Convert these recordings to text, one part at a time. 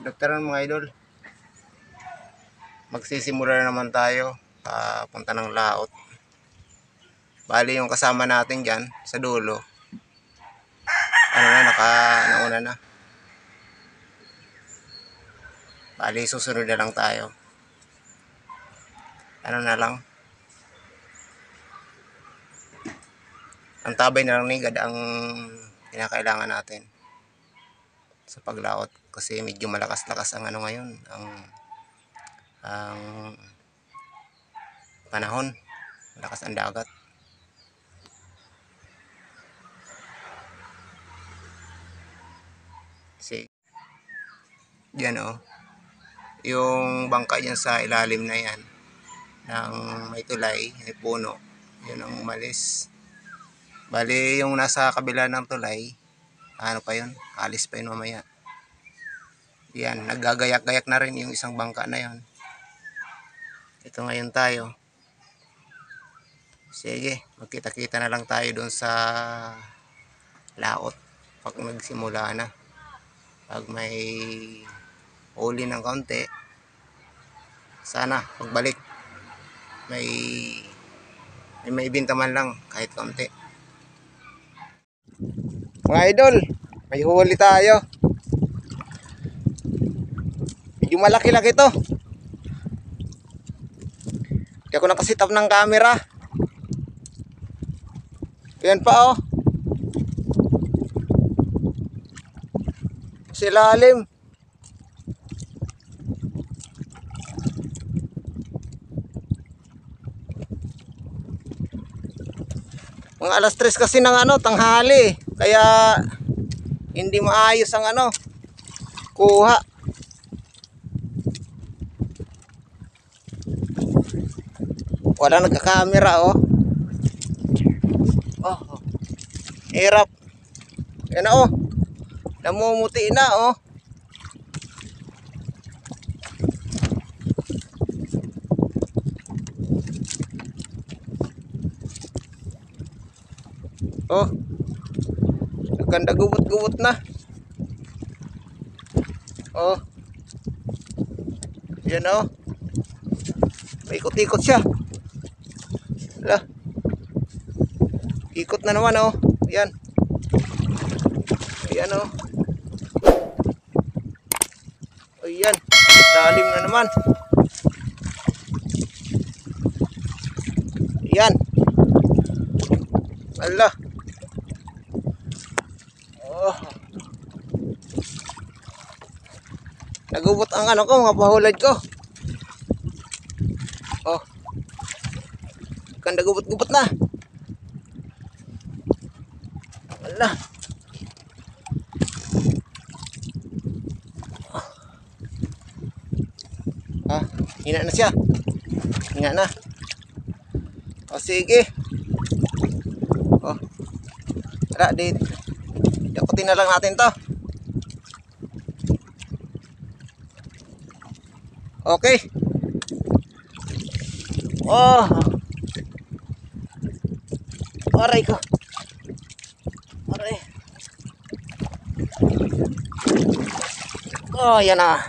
Doktoran mga idol, magsisimula na naman tayo punta ng laot. Bali yung kasama natin dyan sa dulo, nauna na. Bali susunod na lang tayo. Na lang, ang tabay na lang nigad ang kinakailangan natin sa paglaot, kasi medyo malakas-lakas ang ngayon, ang panahon, malakas ang dagat. Kasi yan yung bangka dyan sa ilalim na yan ng may tulay, may puno, yun ang umalis. Bali yung nasa kabila ng tulay, alis pa yun mamaya. Yan, naggagayak-gayak na rin yung isang bangka na yun. Ito ngayon tayo. Sige, magkita-kita na lang tayo doon sa laot pag nagsimula na. Pag may huli ng kaunti, sana pagbalik may ibenta man lang kahit kaunti. Mga idol, may huli tayo. Medyo malaki-laki to. Hindi ako nakasit up ng camera. Yan pa sa ilalim. Mga alas 3 kasi ng tanghali, kaya hindi maayos ang kuha. Wala nagka-camera hirap. Yan namumuti na nagkanda gubot-gubot na. Yan may ikot-ikot siya. Ikot na naman yan. Ayan ayan, lalim na naman. Ayan, ala. Nagubot ang mga pahulad ko. Kan nagubot-gubot na. Ala. Hina na siya. Hina na. Sige. Tara, yakutin na lang natin to. Okay. Aray ko. Aray. Yan na.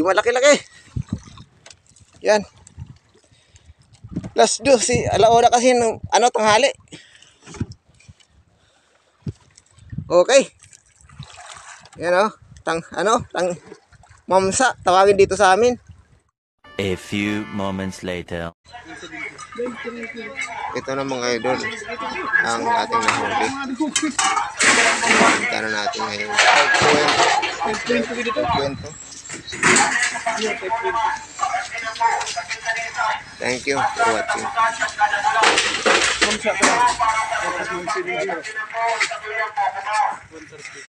Yung malaki-laki. Yan. Plus 2 alauna kasi ng tanghali. Okay. Yan tang mamsa tawagin dito sa amin. A few moments later. Ito na mga idol, ang ating nahuli. Kita na natin ngayon. 5.20. Thank you for watching.